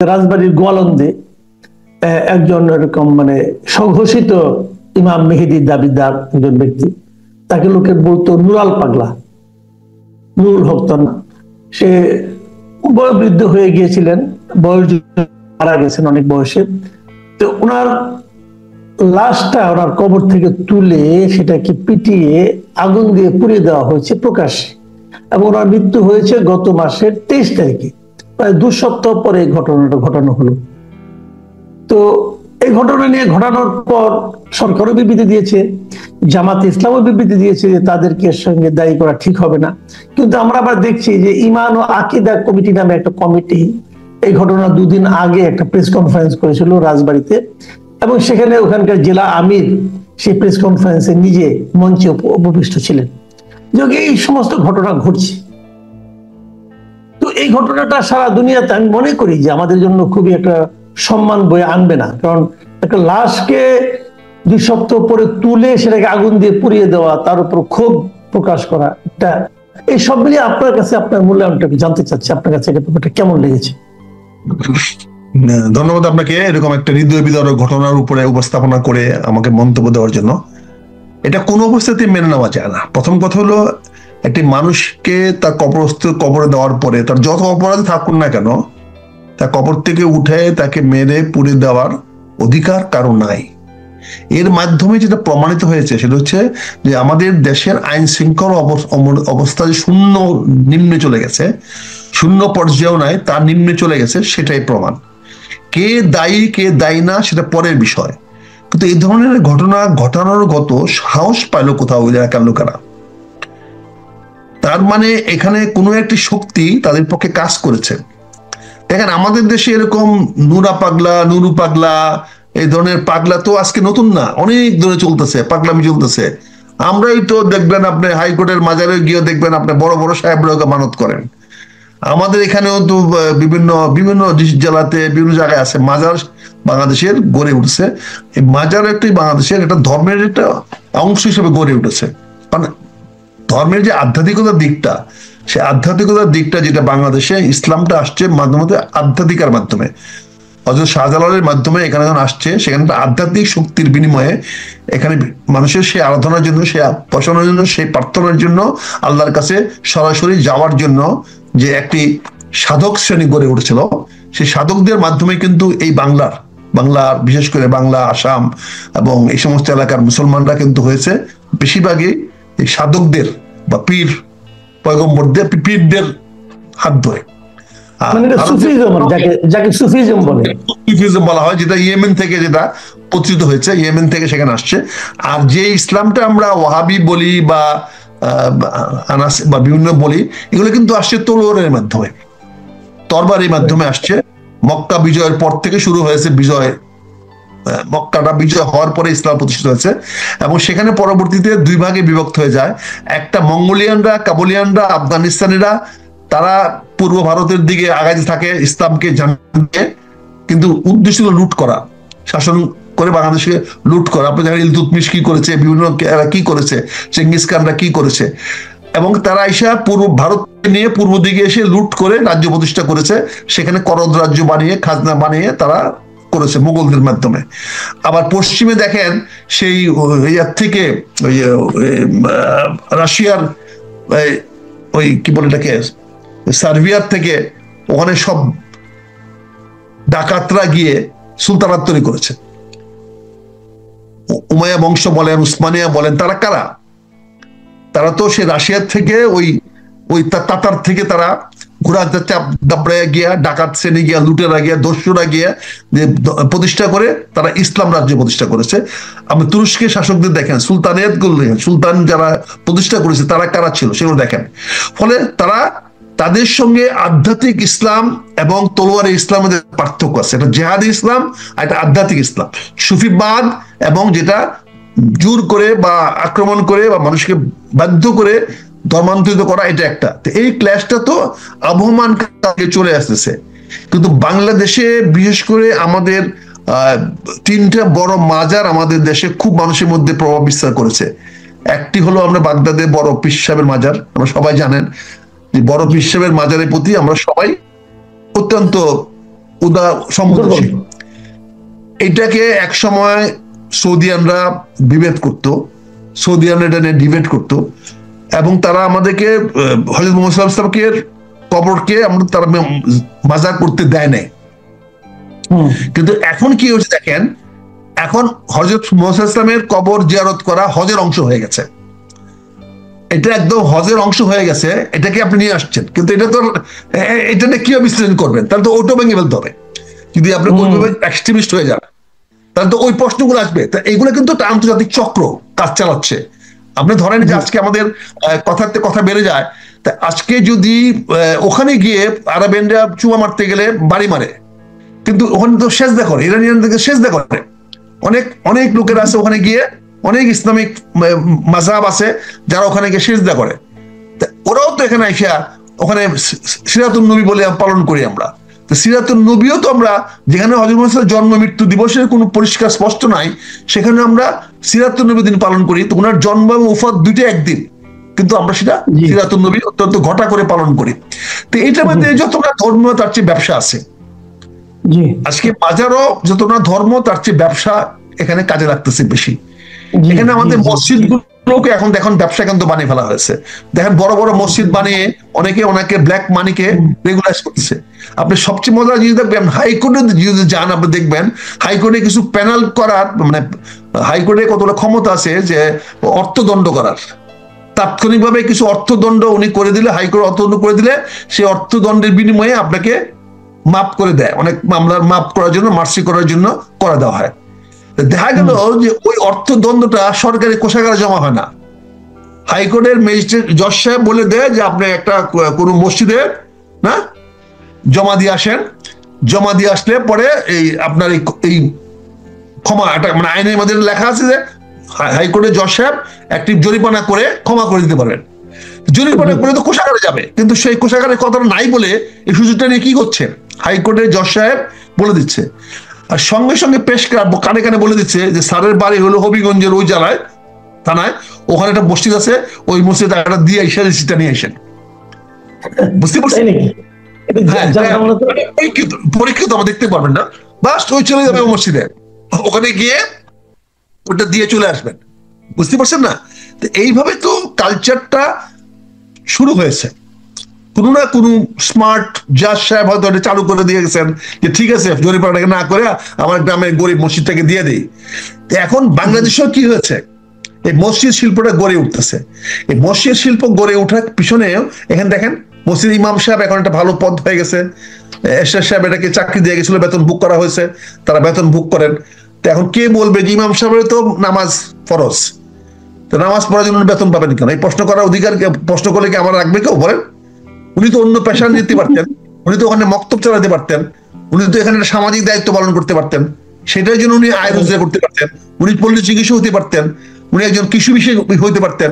রাজবাড়ির গোয়ালন্দে একজন এরকম মানে স্বঘোষিত ইমাম মেহেদী দাবিদার একজন ব্যক্তি, তাকে লোকে বলতো নুরাল পাগলা, নুরুল হক তার নাম। সে বয়োবৃদ্ধ হয়ে গিয়েছিলেন, বয়স মারা গেছেন অনেক বয়সে। তো ওনার লাশটা ওনার কবর থেকে তুলে সেটাকে পিটিয়ে আগুন দিয়ে পুড়িয়ে দেওয়া হয়েছে প্রকাশ্যে, এবং ওনার মৃত্যু হয়েছে গত মাসের 23 তারিখে, প্রায় 2 সপ্তাহ পরে এই ঘটনাটা ঘটানো হলো। তো এই ঘটনা নিয়ে ঘটানোর পর সরকারও বিবৃতি দিয়েছে, জামাতে ইসলামও বিবৃতি দিয়েছে যে তাদেরকে এর সঙ্গে দায়ী করা ঠিক হবে না। কিন্তু আমরা আবার দেখছি যে ইমান ও আকিদা কমিটি নামে একটা কমিটি এই ঘটনা 2 দিন আগে একটা প্রেস কনফারেন্স করেছিল রাজবাড়িতে, এবং সেখানে ওখানকার জেলা আমির সেই প্রেস কনফারেন্সে নিজে মঞ্চে উপবিষ্ট ছিলেন। যে এই সমস্ত ঘটনা ঘটছে, তো এই ঘটনাটা সারা দুনিয়াতে আমি মনে করি যে আমাদের জন্য খুবই একটা সম্মান বয়ে আনবে না। কারণ একটা লাশকে 2 সপ্তাহ পরে তুলে সেটাকে আগুন দিয়ে পুড়িয়ে দেওয়া, তার উপর ক্ষোভ প্রকাশ করা, এটা এই সব মিলিয়ে আপনার কাছে আপনার মূল্যায়নটা জানতে চাচ্ছি, আপনার কাছে এটা ব্যাপারটা কেমন লেগেছে? ধন্যবাদ আপনাকে এরকম একটা হৃদয় বিদারক ঘটনার উপরে উপস্থাপনা করে আমাকে মন্তব্য দেওয়ার জন্য। এটা কোনো অবস্থাতেই মেনে নেওয়া যায় না। প্রথম কথা হলো, একটি মানুষকে তার কবরে দেওয়ার পরে তার যত অপরাধ থাকুন না কেন, তার কবর থেকে উঠে তাকে মেরে পুড়ে দেওয়ার অধিকার কারো নাই। এর মাধ্যমে যেটা প্রমাণিত হয়েছে সেটা হচ্ছে যে আমাদের দেশের আইন শৃঙ্খলা অবস্থা যে শূন্য নিম্নে চলে গেছে, শূন্য পর্যায়েও নাই, তার নিম্নে চলে গেছে, সেটাই প্রমাণ। কে দায়ী কে দায়ী না সেটা পরের বিষয়, কিন্তু এই ধরনের ঘটনা ঘটানোর গত সাহস পাইল কোথাও এলাকার লোকেরা। তার মানে এখানে কোনো একটি শক্তি তাদের পক্ষে কাজ করেছে। দেখেন, আমাদের দেশে এরকম নুরা পাগলা, নুরু পাগলা, এই ধরনের পাগলা তো আজকে নতুন না, অনেক ধরে চলতেছে, পাগলামি চলতেছে। আমরাই তো দেখবেন আপনি হাইকোর্টের মাজারে গিয়ে দেখবেন আপনি বড় বড় সাহেবরা মানত করেন। আমাদের এখানেও তো বিভিন্ন বিভিন্ন জেলাতে বিভিন্ন জায়গায় আছে মাজার, বাংলাদেশের গড়ে উঠেছে। এই মাজার একটি বাংলাদেশের একটা ধর্মের একটা অংশ হিসেবে গড়ে উঠেছে। মানে ধর্মের যে আধ্যাত্মিকতার দিকটা, সেই আধ্যাত্মিকতার দিকটা যেটা বাংলাদেশে ইসলামটা আসছে মাধ্যমে আধ্যাত্মিকার মাধ্যমে, হযরত শাহজালালের মাধ্যমে এখানে যখন আসছে, সেখানে আধ্যাত্মিক শক্তির বিনিময়ে এখানে মানুষের সেই আরাধনার জন্য, সেই উপাসনার জন্য, সেই প্রার্থনার জন্য, আল্লাহর কাছে সরাসরি যাওয়ার জন্য যে একটি সাধক শ্রেণী গড়ে উঠেছিল, সেই সাধকদের মাধ্যমে কিন্তু এই বাংলার বিশেষ করে বাংলা, আসাম এবং এই সমস্ত এলাকার মুসলমানরা কিন্তু হয়েছে বেশিরভাগই এই সাধকদের বা পীর পয়গম্বরদের, পীরদের হাত ধরে। সুফিজম বলা হয়, যেটা ইয়েমেন থেকে যেটা প্রচলিত হয়েছে, ইয়েমেন থেকে সেখানে আসছে। আর যে ইসলামটা আমরা ওয়াহাবি বলি বা আনাস বা বিভিন্ন বলি, এগুলো কিন্তু আসছে তলোয়ারের মাধ্যমে, তরবারির মাধ্যমে আসছে। মক্কা বিজয়ের পর থেকে শুরু হয়েছে বিজয়, মক্কাটা বিজয় হওয়ার পরে ইসলাম প্রতিষ্ঠিত হয়েছে, এবং সেখানে পরবর্তীতে 2 ভাগে বিভক্ত হয়ে যায়। একটা মঙ্গোলিয়ানরা, কাবুলিয়ানরা, আফগানিস্তানিরা, তারা পূর্ব ভারতের দিকে আগাইতে থাকে ইসলামকে জানিয়ে, কিন্তু উদ্দেশ্য ছিল লুট করা, শাসন করে বাংলাদেশকে লুট করা। আপনি জানেন ইলতুৎমিশ কি করেছে, বিভিন্ন কি করেছে, চেঙ্গিস খানরা কি করেছে, এবং তারা এসে পূর্ব ভারত নিয়ে পূর্ব দিকে এসে লুট করে রাজ্য প্রতিষ্ঠা করেছে। সেখানে করদ রাজ্য বানিয়ে, খাজনা বানিয়ে তারা করেছে মুঘলদের মাধ্যমে। আবার পশ্চিমে দেখেন সেই ইয়ার থেকে ওই রাশিয়ার ওই কি বলে এটাকে, সার্বিয়ার থেকে ওখানে সব ডাকাতরা গিয়ে সুলতানাত তৈরি করেছে। উমাইয়া বংশ বলেন, উসমানিয়া বলেন, তারা কারা? তারা তো সে রাশিয়ার থেকে ওই তাতার থেকে তারা ঘোড়া চাপ দাবড়াইয়া গিয়া, ডাকাত শ্রেণী গিয়া, লুটেরা গিয়া, দস্যুরা গিয়া যে প্রতিষ্ঠা করে তারা ইসলাম রাজ্য প্রতিষ্ঠা করেছে। আপনি তুরস্কের শাসকদের দেখেন, সুলতানিয়াত গুলো, সুলতান যারা প্রতিষ্ঠা করেছে তারা কারা ছিল সেগুলো দেখেন। ফলে তারা, তাদের সঙ্গে আধ্যাত্মিক ইসলাম এবং তলোয়ারি ইসলামের পার্থক্য আছে। এটা জেহাদি ইসলাম আর এটা আধ্যাত্মিক ইসলাম। সুফিবাদ এবং যেটা জোর করে বা আক্রমণ করে বা মানুষকে বাধ্য করে ধর্মান্তরিত করা, এটা একটা। এই ক্ল্যাশটা তো আবহমান কালে চলে আসতেছে। কিন্তু বাংলাদেশে বিশেষ করে আমাদের 3টা বড় মাজার আমাদের দেশে খুব মানুষের মধ্যে প্রভাব বিস্তার করেছে। একটি হলো আমরা বাগদাদে বড় পীর সাহেবের মাজার, আমরা সবাই জানেন যে বড় পীর সাহেবের মাজারের প্রতি আমরা সবাই অত্যন্ত সম্বেদনশীল। এটাকে এক সময় সৌদিয়ানরা বিভেদ করত, সৌদিয়ানরা এটা নিয়ে ডিবেট করতো, এবং তারা আমাদেরকে হযরত মুহাম্মদ সাল্লাল্লাহু আলাইহি ওয়াসাল্লামের কবরকে তারা মাজার করতে দেয় নাই। কিন্তু এখন কি হচ্ছে দেখেন, এখন হযরত মুহাম্মদ সাল্লাল্লাহু আলাইহি ওয়াসাল্লামের কবর জিয়ারত করা হজের অংশ হয়ে গেছে। এটা একদম হজের অংশ হয়ে গেছে, এটাকে আপনি নিয়ে আসছেন, কিন্তু এটা তো এটা নিয়ে কিভাবে বিশ্লেষণ করবেন? তাহলে তো ওটা ভেঙে ফেলতে হবে। যদি আপনি কোনোভাবে এক্সট্রিমিস্ট হয়ে যান তাহলে তো ওই প্রশ্নগুলো আসবে। তা এইগুলো কিন্তু একটা আন্তর্জাতিক চক্র কাজ চালাচ্ছে। আপনি ধরেন যে আজকে আমাদের কথাতে কথা বেড়ে যায়, তা আজকে যদি ওখানে গিয়ে আরবেনরা চুমা মারতে গেলে বাড়ি মারে, কিন্তু ওখানে তো সেজদা করে, ইরানিয়ানদেরকে সেজদা করে। অনেক অনেক লোকের আছে ওখানে গিয়ে, অনেক ইসলামিক মাযহাব আছে যারা ওখানে গিয়ে সেজদা করে। ওরাও তো এখানে আইসা ওখানে সিরাতুন নবী বলে পালন করি আমরা। তো সিরাতুন নবীও তো আমরা, যেখানে হযরত মুহাম্মদ জন্ম মৃত্যু দিবসের কোনো পরিষ্কার স্পষ্ট নাই, সেখানে আমরা সিরাতুন নবী দিন পালন করি। তো ওনার জন্ম এবং ওফাত দুইটা একদিন, কিন্তু আমরা সেটা সিরাতুন নবী অত্যন্ত ঘটা করে পালন করি। তো এইটার মধ্যে যতটা ধর্ম তার চেয়ে ব্যবসা আছে। আজকে বাজারও যতটা ধর্ম তার চেয়ে ব্যবসা এখানে কাজে লাগতেছে বেশি। এখানে আমাদের মসজিদ গুলোকে এখন দেখুন ব্যবসা কিন্তু বানিয়ে ফেলা হয়েছে। দেখেন বড় বড় মসজিদ বানিয়ে অনেকে ওনাকে ব্ল্যাক মানিকে রেগুলাইজ করতেছে। আপনি সবচেয়ে মজার জিনিস দেখবেন, হাইকোর্টে যদি যান আপনি দেখবেন হাইকোর্টে কিছু প্যানেল করার, মানে হাইকোর্টে কতটা ক্ষমতা আছে যে অর্থদণ্ড করার। তাৎক্ষণিকভাবে কিছু অর্থদণ্ড উনি করে দিলে, হাইকোর্ট অর্থদণ্ড করে দিলে সেই অর্থদণ্ডের বিনিময়ে আপনাকে মাফ করে দেয়। অনেক মামলার মাফ করার জন্য, মার্সি করার জন্য করে দেওয়া হয়। দেখা গেল যে ওই অর্থদণ্ডটা সরকারি কোষাগারে জমা হয় না, হাইকোর্টের ম্যাজিস্ট্রেট জজ সাহেব বলে দেয় যে আপনি একটা কোনো মসজিদে না জমা দিয়ে আসেন, জমা দিয়ে আসলে পরে এই আপনার এই ক্ষমা, একটা মানে আইনের মধ্যে লেখা আছে যে হাইকোর্টের জজ সাহেব একটি জরিমানা করে ক্ষমা করে দিতে পারেন। জরিমানা করে তো কোষাগারে যাবে, কিন্তু সেই কোষাগারের কথাটা নাই বলে এই সুযোগটা নিয়ে কি করছে, হাইকোর্টের জজ সাহেব বলে দিচ্ছে। আর সঙ্গে সঙ্গে পেশ কানে কানে বলে দিচ্ছে যে স্যারের বাড়ি হলো হবিগঞ্জের ওই জেলায় থানায়, ওখানে একটা মসজিদ আছে, ওই মসজিদে একটা দিয়ে এসে রিসিটটা নিয়ে আসেন। বুঝতে পারছেন? পরীক্ষিত আমরা দেখতে পারবেন না, বাস ওই চলে যাবে মসজিদে, ওখানে গিয়ে ওটা দিয়ে চলে আসবেন। বুঝতে পারছেন না? তো এইভাবে তো কালচারটা শুরু হয়েছে। কোন না কোন স্মার্ট জাজ সাহেব হয়তো এটা চালু করে দিয়ে গেছেন যে ঠিক আছে জরিমানাটাকে না করে আমার গ্রামের গরিব মসজিদটাকে দিয়ে দেই। এখন বাংলাদেশেও কি হয়েছে, এই মসজিদ শিল্পটা গড়ে উঠতেছে। এই মসজিদ শিল্প গড়ে ওঠার পিছনে এখানে দেখেন মসজিদ ইমাম সাহেব এখন একটা ভালো পদ হয়ে গেছে। এরশাদ সাহেব এটাকে চাকরি দিয়ে গেছিল, বেতন বুক করা হয়েছে, তারা বেতন বুক করেন। তো এখন কে বলবে যে ইমাম সাহেবের তো নামাজ ফরজ, তো নামাজ পড়ার জন্য বেতন পাবেন কেন? এই প্রশ্ন করার অধিকার প্রশ্ন করলে কি আমার রাখবে কেউ? বলেন। উনি তো অন্য পেশা নিতে পারতেন, উনি তো ওখানে মক্তব চালাতে পারতেন, উনি তো এখানে সামাজিক দায়িত্ব পালন করতে পারতেন, সেটার জন্য উনি আয় রোজগার করতে পারতেন, উনি পল্লী চিকিৎসক হতে পারতেন, উনি একজন কৃষি বিষয় হইতে পারতেন,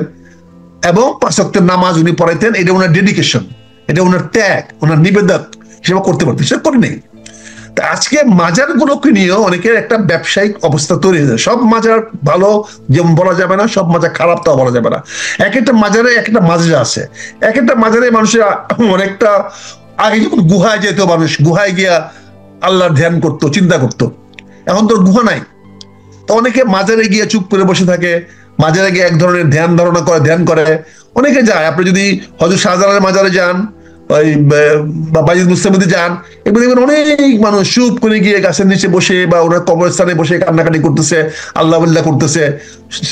এবং 5 ওয়াক্তের নামাজ উনি পড়াইতেন। এটা ওনার ডেডিকেশন, এটা ওনার ত্যাগ, ওনার নিবেদন, সেটা করতে পারতেন, সেটা করে নেই। আজকে মাজার গুলোকে নিয়েও অনেকের একটা ব্যবসায়িক অবস্থা তৈরি হয়েছে। সব মাজার ভালো যেমন বলা যাবে না, সব মাজার খারাপ তাও বলা যাবে না। এক একটা মাজারে এক একটা মাজরা আছে, এক একটা মাজারে মানুষের অনেকটা, আগে যখন গুহায় যেত মানুষ, গুহায় গিয়া আল্লাহর ধ্যান করতো, চিন্তা করতো, এখন তো গুহা নাই। তো অনেকে মাজারে গিয়ে চুপ করে বসে থাকে, মাজারে গিয়ে এক ধরনের ধ্যান ধারণা করে, ধ্যান করে, অনেকে যায়। আপনি যদি হযরত শাহজালালের মাজারে যান, ওই বাজিদ মুস্তাফিদে যান, এগুলো দেখবেন অনেক মানুষ চুপ করে গিয়ে গাছের নিচে বসে বা ওনার কবরস্থানে বসে কান্নাকাটি করতেছে, আল্লাহ আল্লাহ করতেছে।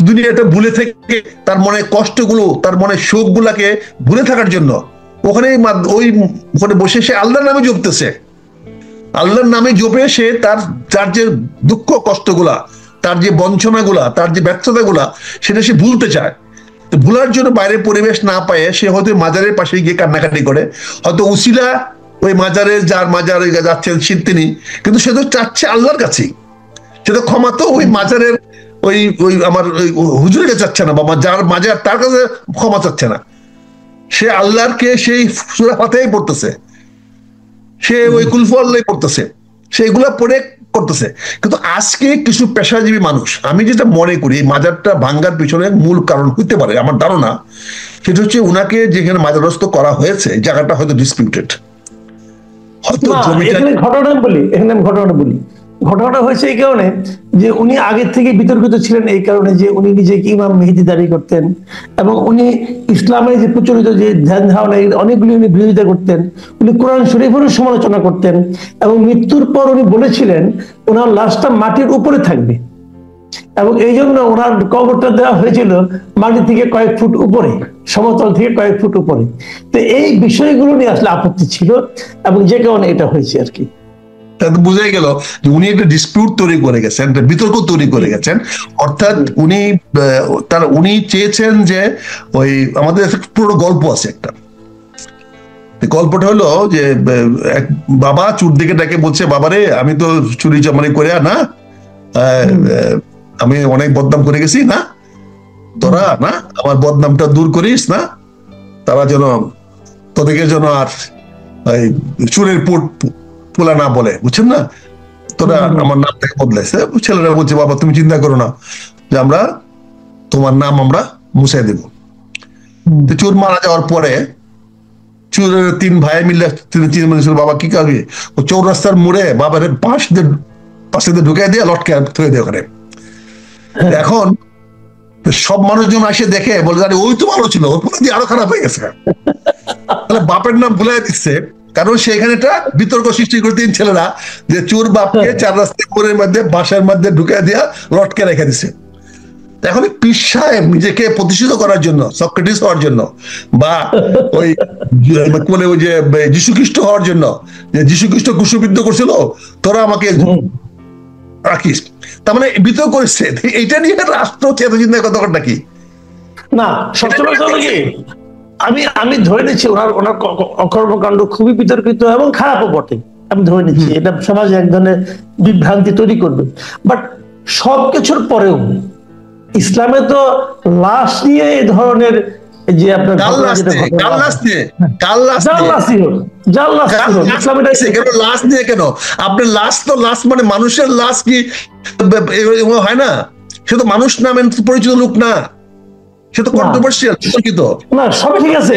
দুনিয়াটা ভুলে থেকে তার মনে কষ্টগুলো, তার মনে শোক গুলাকে ভুলে থাকার জন্য ওখানে ওখানে বসে সে আল্লাহর নামে জপতেছে। আল্লাহর নামে জপে সে তার যে দুঃখ কষ্টগুলা, তার যে বঞ্চনাগুলা, তার যে ব্যর্থতাগুলা, সেটা সে ভুলতে চায়। ভুলার জন্য বাইরের পরিবেশ না পায় সে হয়তো মাজারের পাশে গিয়ে কান্নাকাটি করে, হয়তো উসিলা ওই মাজারের, যার মাজারে যাচ্ছেন তিনি, কিন্তু সে তো চাচ্ছে আল্লাহর কাছেই। সে তো ক্ষমা তো ওই মাজারের ওই ওই আমার হুজুরের কাছে চাচ্ছে না, বা যার মাজার তার কাছে ক্ষমা চাচ্ছে না। সে আল্লাহরকে সেই সূরা ফাতিহাই পড়তেছে, সে ওই কুলফু আল্লাহ পড়তেছে, সেগুলা পড়ে করতেছে। কিন্তু আজকে কিছু পেশাজীবী মানুষ, আমি যেটা মনে করি মাজারটা ভাঙ্গার পিছনে মূল কারণ হইতে পারে আমার ধারণা, সেটা হচ্ছে উনাকে যেখানে মাজারস্থ করা হয়েছে জায়গাটা হয়তো ডিসপিউটেড, হয়তো না, জমিটা এখানে আমি ঘটনাটা বলি। ঘটনাটা হয়েছে এই কারণে যে উনি আগে থেকে বিতর্কিত ছিলেন, এই কারণে যে উনি নিজেকে ইমাম মেহেদী দাবি করতেন, এবং উনি ইসলামের যে প্রচলিত যে ধ্যান ধারণা অনেকগুলি উনি বিরোধিতা করতেন। উনি কোরআন শরীফেরও সমালোচনা করতেন, এবং মৃত্যুর পর উনি বলেছিলেন ওনার লাশটা মাটির উপরে থাকবে, এবং এই জন্য ওনার কবরটা দেওয়া হয়েছিল মাটি থেকে কয়েক ফুট উপরে, সমতল থেকে কয়েক ফুট উপরে। তো এই বিষয়গুলো নিয়ে আসলে আপত্তি ছিল, এবং যে কারণে এটা হয়েছে আর কি। তাতে বোঝাই গেল যে উনি একটা ডিসপিউট তৈরি করে গেছেন, একটা বিতর্ক তৈরি করে গেছেন। অর্থাৎ উনি চেয়েছেন যে ওই আমাদের একটা পুরো গল্প আছে একটা, গল্পটা হলো যে এক বাবা চুর দিকে ডাকে বলছে, বাবারে আমি তো চুরি চামারি করে না, আমি অনেক বদনাম করে গেছি না, তোরা না আমার বদনামটা দূর করিস না, তারা যেন তোদেরকে যেন আর চুরের পোলা না বলে, বুঝছেন না, তোরা আমার নামটাকে বদলাইছে। ছেলেরা বলছে, বাবা তুমি চিন্তা করো না, যে আমরা তোমার নাম আমরা মুছাই দেব। তো চোর মারা যাওয়ার পরে চোরের 3 ভাই মিলে বাবা কি করবি, ও চৌরাস্তার মোড়ে বাবার পাশে দিয়ে ঢুকাই দিয়ে লটকে থয়ে দিয়ে ওখানে। এখন সব মানুষজন আসে দেখে বলে, আরে ওই তো ভালো ছিল, ওর পরে দিয়ে আরো খারাপ হয়ে গেছে। তাহলে বাপের নাম ভুলাই দিচ্ছে, কারণ সেখানে একটা বিতর্ক সৃষ্টি করে দিন ছেলেরা, যে চোর বাপকে 4 রাস্তার মোড়ের মধ্যে বাসার মধ্যে ঢুকাই দিয়া লটকে রেখে দিছে। এখন পীর সাহেব নিজেকে প্রতিষ্ঠিত করার জন্য, সক্রেটিস হওয়ার জন্য, বা ওই ওই যে যীশু খ্রিস্ট হওয়ার জন্য, যে যীশু খ্রিস্ট ক্রুশবিদ্ধ করছিল, তোরা আমাকে রাখিস, তার মানে বিতর্ক করেছে। এইটা নিয়ে রাষ্ট্র চেতনা চিন্তা কতটা কি না, সবসময় কি আমি ধরে নিচ্ছি ওনার অকর্মকাণ্ড খুবই বিতর্কিত এবং খারাপও বটে, আমি ধরে নিচ্ছি এটা সমাজে এক ধরনের বিভ্রান্তি তৈরি করবে। বাট সবকিছুর পরেও ইসলামে তো লাশ নিয়ে এই ধরনের যে আপনার লাশ নিয়ে কেন, আপনার লাশ তো লাশ মানে মানুষের লাশ কি হয় না, সে তো মানুষ না, পরিচিত লোক না, সে তো কন্ট্রোভার্সিয়াল বিতর্কিত না, সব ঠিক আছে,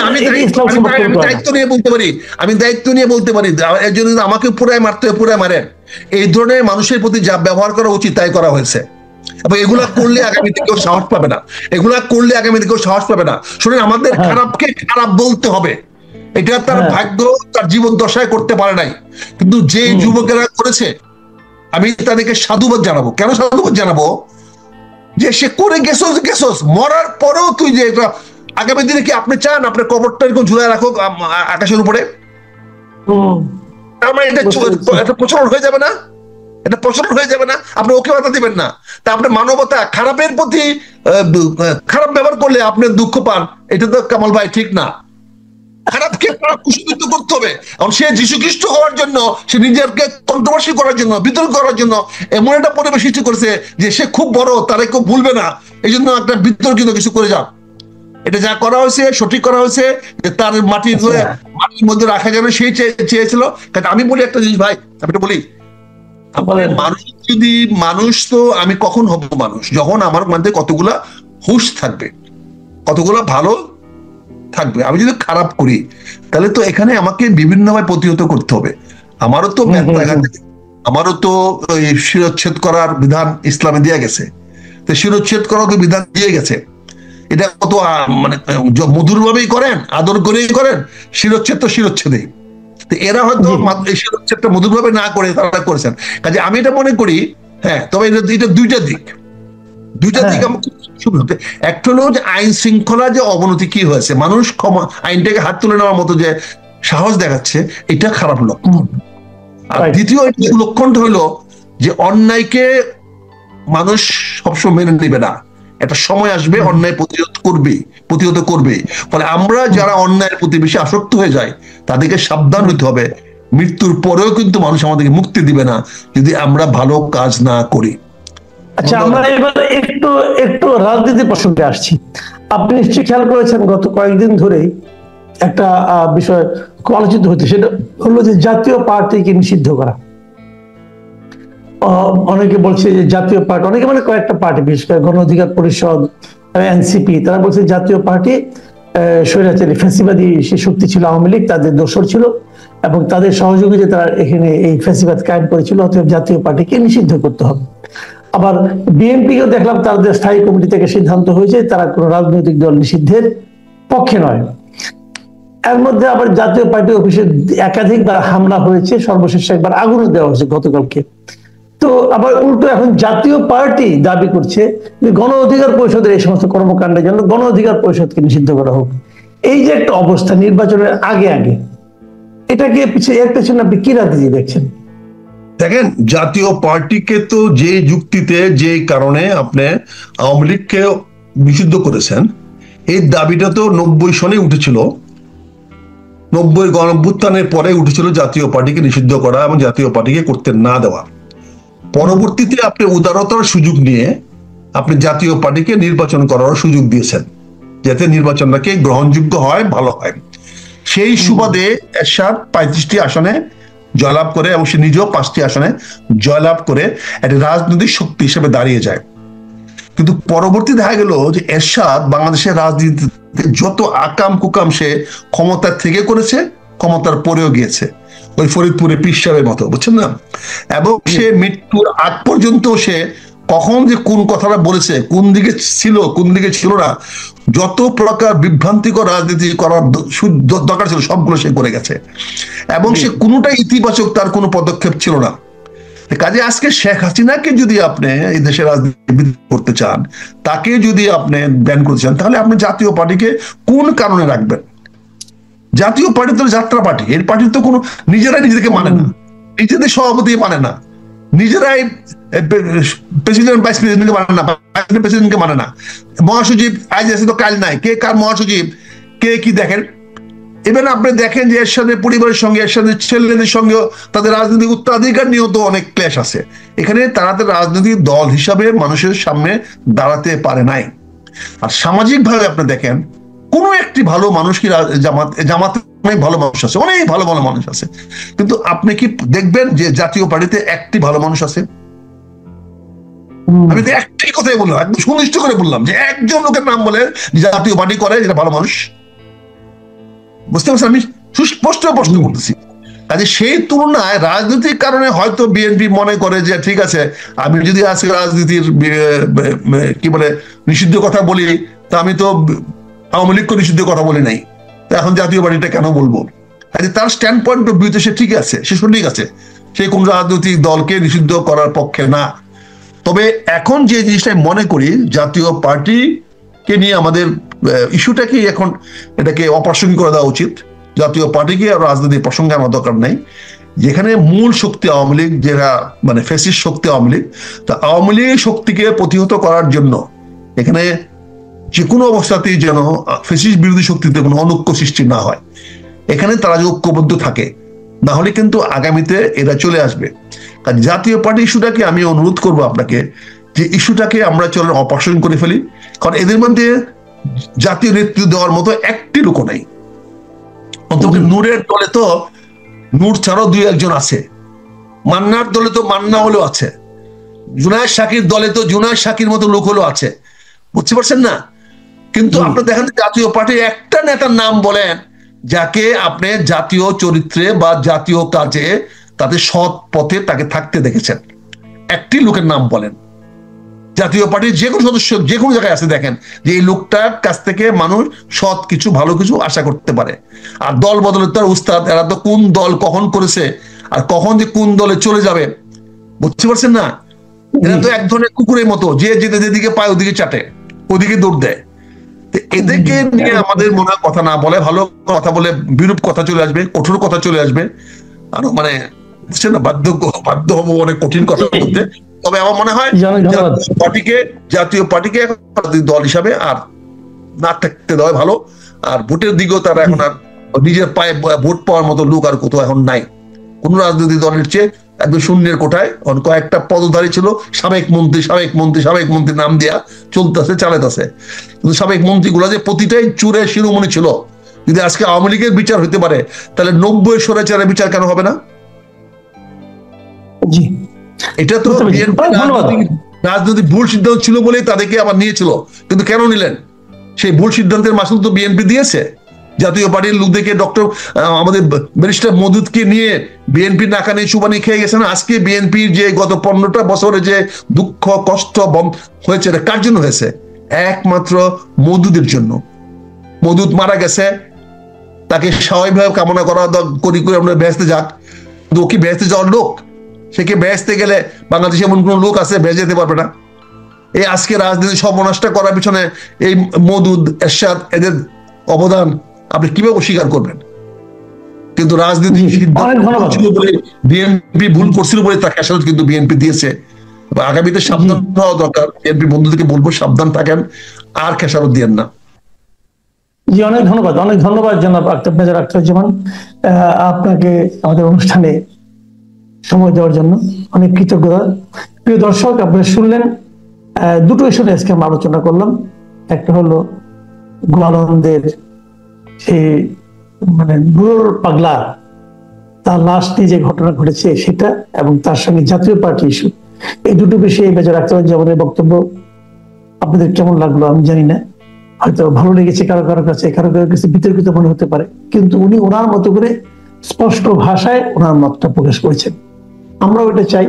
আমি দায়িত্ব নিয়ে বলতে পারি, এর জন্য আমাকে পুরাই মারতে হবে, পুরাই মারে, এই ধরনের মানুষের প্রতি যা ব্যবহার করা উচিত তাই করা হয়েছে। এবং এগুলা করলে আগামীতে কেউ সাহস পাবে না, শুনেন, আমাদের খারাপকে খারাপ বলতে হবে, এটা তার ভাগ্য, তার জীবন দশায় করতে পারে নাই, কিন্তু যে যুবকেরা করেছে আমি তাদেরকে সাধুবাদ জানাবো। কেন সাধুবাদ জানাবো? যে সে করে গেছোস, মরার পরেও তুই যে এটা আগামী দিনে কি আপনি চান আপনার কবরটা এরকম ঝুলায় রাখো আকাশের উপরে? এটা প্রচলন হয়ে যাবে না, আপনি ওকে বাধা দিবেন না। তা আপনি মানবতা, খারাপের প্রতি খারাপ ব্যবহার করলে আপনি দুঃখ পান, এটা তো কামাল ভাই ঠিক না। খারাপকে কুশীলিত করতে হবে। এবং সে যীশু খ্রিস্ট হওয়ার জন্য, সে নিজেকে কন্ট্রোভার্সি করার জন্য, বিতর্ক করার জন্য এমন একটা পরিবেশ সৃষ্টি করেছে যে সে খুব বড়, তারা কেউ ভুলবে না, এই জন্য একটা বিতর্কিত কিছু করে যান। এটা যা করা হয়েছে সঠিক করা হয়েছে, যে তার মাটির মধ্যে রাখা যাবে সেই চেয়েছিল। কারণ আমি বলি একটা জিনিস ভাই, আমি এটা বলি, মানুষ তো আমি কখন হব মানুষ, যখন আমার মধ্যে কতগুলা হুঁশ থাকবে, কতগুলা ভালো থাকবে। আমি যদি খারাপ করি তাহলে তো এখানে আমাকে বিভিন্নভাবে প্রতিহত করতে হবে। আমারও তো আমারও তো শিরচ্ছেদ করার বিধান ইসলামে দিয়ে গেছে, তো শিরচ্ছেদ করার তো বিধান দিয়ে গেছে। এটা কত মানে মধুর ভাবেই করেন, আদর করেই করেন, শিরচ্ছেদ তো শিরচ্ছেদেই। তো এরা হয়তো এই শিরচ্ছেদটা মধুর ভাবে না করে তারা করেছেন। কাজে আমি এটা মনে করি, হ্যাঁ, তবে এটা দুইটা দিক একটা হলো যে আইন শৃঙ্খলা যে অবনতি কি হয়েছে, মানুষ আইনটাকে হাত তুলে নেওয়ার মতো যে সাহস দেখাচ্ছে, এটা খারাপ লক্ষণ। আর দ্বিতীয় লক্ষণটা হলো যে অন্যায়কে মানুষ সবসময় মেনে নেবে না, একটা সময় আসবে অন্যায় প্রতিহত করবে। ফলে আমরা যারা অন্যায়ের প্রতি বেশি আসক্ত হয়ে যাই তাদেরকে সাবধান হইতে হবে। মৃত্যুর পরেও কিন্তু মানুষ আমাদেরকে মুক্তি দিবে না যদি আমরা ভালো কাজ না করি। আচ্ছা, আমরা এবার একটু রাজনীতি প্রসঙ্গে আসছি। আপনি নিশ্চয়ই খেয়াল করেছেন গত কয়েকদিন ধরেই একটা বিষয় খুব আলোচিত হচ্ছে, সেটা হলো যে জাতীয় পার্টিকে নিষিদ্ধ করা। অনেকে বলছে যে জাতীয় পার্টি, অনেকে মানে কয়েকটা পার্টি, বিশেষ করে গণ অধিকার পরিষদ, এনসিপি, তারা বলছে জাতীয় পার্টি স্বৈরাচারী ফ্যাসিবাদী সে শক্তি ছিল আওয়ামী লীগ, তাদের দোসর ছিল এবং তাদের সহযোগিতা তারা এখানে এই ফ্যাসিবাদ কায়েম করেছিল। অতএব জাতীয় পার্টিকে নিষিদ্ধ করতে হবে। আবার বিএনপিকেও দেখলাম তাদের স্থায়ী কমিটি থেকে সিদ্ধান্ত হয়েছে তারা কোনো রাজনৈতিক দল নিষিদ্ধের পক্ষে নয়। এর মধ্যে আবার জাতীয় পার্টি অফিসে একাধিকবার হামলা হয়েছে, সর্বশেষ একবার আগুনও দেওয়া হয়েছে গতকালকে। তো আবার উল্টো এখন জাতীয় পার্টি দাবি করছে যে গণ অধিকার পরিষদের এই সমস্ত কর্মকাণ্ডের জন্য গণ অধিকার পরিষদকে নিষিদ্ধ করা হোক। এই যে একটা অবস্থা নির্বাচনের আগে আগে, এটাকে এর পেছনে আপনি কি রাজনীতি দেখছেন? দেখেন, জাতীয় পার্টিকে তো যে যুক্তিতে যে কারণে আপনি আওয়ামী লীগকে নিষিদ্ধ করেছেন, এই দাবিটা তো 90 সনে উঠেছিল। 90 গণঅভ্যুত্থানের পরে উঠেছিল জাতীয় পার্টিকে নিষিদ্ধ করা এবং জাতীয় পার্টিকে করতে না দেওয়া। পরবর্তীতে আপনি উদারতার সুযোগ নিয়ে আপনি জাতীয় পার্টিকে নির্বাচন করার সুযোগ দিয়েছেন, যাতে নির্বাচনটাকে গ্রহণযোগ্য হয়, ভালো হয়। সেই সুবাদে এরশাদ 35টি আসনে জয়লাভ করে এবং সে নিজেও 5টি আসনে জয়লাভ করে একটা রাজনৈতিক শক্তি হিসেবে দাঁড়িয়ে যায়। কিন্তু পরবর্তী দেখা গেল যে এরশাদ বাংলাদেশের রাজনীতিতে যত আকাম কুকাম সে ক্ষমতার থেকে করেছে, ক্ষমতার পরেও গিয়েছে, ওই ফরিদপুরে পীর সাহেবের মতো, বুঝছেন না? এবং সে মৃত্যুর আগ পর্যন্ত সে কখন যে কোন কথাটা বলেছে, কোন দিকে ছিল কোন দিকে ছিল না, যত প্রকার বিভ্রান্তিকর রাজনীতি করার দরকার ছিল সবগুলো সে করে গেছে। এবং সে কোনোটাই ইতিবাচক, তার কোনো পদক্ষেপ ছিল না। কাজে আজকে শেখ হাসিনাকে যদি আপনি এই দেশের রাজনীতি করতে চান, তাকে যদি আপনি ব্যান করতে চান, তাহলে আপনি জাতীয় পার্টিকে কোন কারণে রাখবেন? জাতীয় পার্টি তো যাত্রা পার্টি, এর পার্টির তো কোনো নিজেরাই নিজেদেরকে মানে না, নিজেদের সভাপতি মানে না, নিজেরাই প্রেসিডেন্ট ভাইস প্রেসিডেন্টকে মানে না, প্রেসিডেন্টকে মানে না, মহাসচিব আজ আছে তো কাল নাই, কে কার মহাসচিব কে কি দেখেন। এবার আপনি দেখেন যে এরশাদের পরিবারের সঙ্গে, এরশাদের ছেলেদের সঙ্গে তাদের রাজনৈতিক উত্তরাধিকার নিয়েও তো অনেক ক্লেশ আছে। এখানে তারা রাজনৈতিক দল হিসাবে মানুষের সামনে দাঁড়াতে পারে নাই। আর সামাজিক ভাবে আপনি দেখেন কোন একটি ভালো মানুষ কি জামাতে অনেক ভালো মানুষ আছে, অনেক ভালো ভালো মানুষ আছে, কিন্তু আপনি কি দেখবেন যে জাতীয় পার্টিতে একটি ভালো মানুষ আছে? আমি তো একটি কথাই বললাম, একদম সুনিশ্চিত করে বললাম যে একজন লোকের নাম বলে জাতীয় পার্টি করে যেটা ভালো মানুষ। বুঝতে পারছেন? আমি সুস্পষ্ট প্রশ্ন করতেছি। কাজে সেই তুলনায় রাজনৈতিক কারণে হয়তো বিএনপি মনে করে যে ঠিক আছে, আমি যদি আজকে রাজনীতির কি বলে নিষিদ্ধ কথা বলি, তা আমি তো আওয়ামী লীগকে নিষিদ্ধ কথা বলি নাই, তা এখন জাতীয় পার্টিটা কেন বলবো? কাজে তার স্ট্যান্ড পয়েন্ট অফ ভিউতে সে ঠিক আছে, সে সঠিক আছে, সে কোন রাজনৈতিক দলকে নিষিদ্ধ করার পক্ষে না। তবে এখন যে জিনিসটাই মনে করি, জাতীয় পার্টিকে নিয়ে আমাদের ইস্যুটাকে এখন এটাকে অপ্রাসঙ্গিক করে দেওয়া উচিত। জাতীয় পার্টিকে আর রাজনৈতিক প্রসঙ্গে আমার দরকার নাই। যেখানে মূল শক্তি আওয়ামী লীগ, যেটা মানে ফ্যাসিস্ট শক্তি আওয়ামী লীগ, তা আওয়ামী লীগ শক্তিকে প্রতিহত করার জন্য এখানে যে কোনো অবস্থাতেই যেন ফ্যাসিস্ট বিরোধী শক্তিতে কোনো অনৈক্য সৃষ্টি না হয়, এখানে তারা যে ঐক্যবদ্ধ থাকে, না হলে কিন্তু আগামীতে এরা চলে আসবে। কারণ জাতীয় পার্টি ইস্যুটাকে আমি অনুরোধ করবো আপনাকে যে ইস্যুটাকে আমরা চলেন অপারেশন করে ফেলি, কারণ এদের মধ্যে জাতীয় নেতৃত্ব দেওয়ার মতো একটি লোক নাই। অন্তত নূরের দলে তো নূর ছাড়াও 2-1 জন আছে, মান্নার দলে তো মান্না হলেও আছে, জুনায়েদ শাকির দলে তো জুনায়েদ শাকির মতো লোক হলেও আছে, বুঝতে পারছেন না? কিন্তু আপনার দেখেন জাতীয় পার্টির একটা নেতার নাম বলেন যাকে আপনি জাতীয় চরিত্রে বা জাতীয় কাজে তাদের সৎ পথে তাকে থাকতে দেখেছেন, একটি লোকের নাম বলেন। জাতীয় পার্টির যে কোনো সদস্য যে কোনো জায়গায় আছে, দেখেন যে এই লোকটার কাছ থেকে মানুষ সৎ কিছু ভালো কিছু আশা করতে পারে। আর দল বদলের তো উস্তাদ, এরা তো কোন দল কখন করেছে আর কখন যে কোন দলে চলে যাবে, বুঝতে পারছেন না? এরা তো এক ধরনের কুকুরের মতো, যে যেদিকে পায় ওদিকে চাটে, ওদিকে দৌড় দেয়। এদেরকে নিয়ে আমাদের মনে হয় কথা না বলে ভালো, কথা বলে বিরূপ কথা চলে আসবে, কঠোর কথা চলে আসবে, আরো মানে বুঝছেন না, বাধ্য হবো অনেক কঠিন কথা বলতে। তবে আমার মনে হয় জাতীয় পার্টিকে দল হিসাবে আর না থাকতে দেওয়া ভালো। আর ভোটের দিকেও তারা এখন আর নিজের পায়ে ভোট পাওয়ার মতো লোক আর কোথাও এখন নাই। কোন রাজনৈতিক দলের চেয়ে একদম শূন্যের কোঠায় কয়েকটা পদধারী ছিল, সাবেক মন্ত্রী নাম দিয়া চলতেছে চালাইতেছে, কিন্তু সাবেক মন্ত্রীগুলো যে প্রতিটাই চুরে শিরোমণি ছিল। যদি আজকে আওয়ামী লীগের বিচার হইতে পারে, তাহলে 90 স্বৈরাচারের বিচার কেন হবে না? এটা তো রাজনৈতিক ভুল সিদ্ধান্ত ছিল বলেই তাদেরকে আবার নিয়েছিল, কিন্তু কেন নিলেন? সেই ভুল সিদ্ধান্তের মাসুল তো বিএনপি দিয়েছে। জাতীয় পার্টির লোকদেরকে ডক্টর আমাদের ব্যারিস্টার মওদুদকে নিয়ে বিএনপি নাকানি চুবানি খেয়ে গেছে না। আজকে বিএনপির যে গত 15টা বছরে যে দুঃখ কষ্ট হয়েছে, এটা কার জন্য হয়েছে? একমাত্র মওদুদের জন্য। মওদুদ মারা গেছে, তাকে স্বাভাবিকভাবে কামনা করি করে আমরা বেহেশতে যাক, কিন্তু ও কি বেহেশতে যাওয়ার লোক? সে কি বেহেশতে গেলে বাংলাদেশে এমন কোন লোক আছে বেহেশতে যেতে পারবে না? এই আজকে রাজনীতি সর্বনাশটা করার পিছনে এই মওদুদ, এরশাদ, এদের অবদান আপনি কিভাবে অস্বীকার করবেন? কিন্তু রাজনীতি বিএনপি ভুল করছিল বলে তার খেসারত কিন্তু বিএনপি দিয়েছে। আগামীতে সাবধান হওয়া দরকার। বিএনপি বন্ধুদেরকে বলবো সাবধান থাকেন, আর খেসারত দিয়েন না। জি, অনেক ধন্যবাদ, অনেক ধন্যবাদ জনাব মেজর আখতারুজ্জামান, আপনাকে আমাদের অনুষ্ঠানে সময় দেওয়ার জন্য অনেক কৃতজ্ঞতা। প্রিয় দর্শক, আপনারা শুনলেন দুটো ইস্যু নিয়ে আজকে আমরা আলোচনা করলাম। একটা হলো গোয়ালন্দের সেই মানে নুরুল পাগলা, তার লাশ নিয়ে যে ঘটনা ঘটেছে সেটা, এবং তার সঙ্গে জাতীয় পার্টি ইস্যু, এই দুটো বিষয়ে মেজর আখতারুজ্জামানের বক্তব্য আপনাদের কেমন লাগলো আমি জানি না। হয়তো ভালো লেগেছে কারো কারো কাছে, কারো কারো কাছে বিতর্কিত মনে হতে পারে, কিন্তু উনি ওনার মতো করে স্পষ্ট ভাষায় ওনার মতটা প্রকাশ করেছেন। আমরাও এটা চাই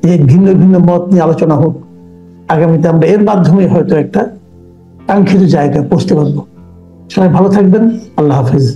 যে ভিন্ন ভিন্ন মত নিয়ে আলোচনা হোক, আগামীতে আমরা এর মাধ্যমে হয়তো একটা কাঙ্ক্ষিত জায়গায় পৌঁছতে পারবো। সবাই ভালো থাকবেন, আল্লাহ হাফিজ।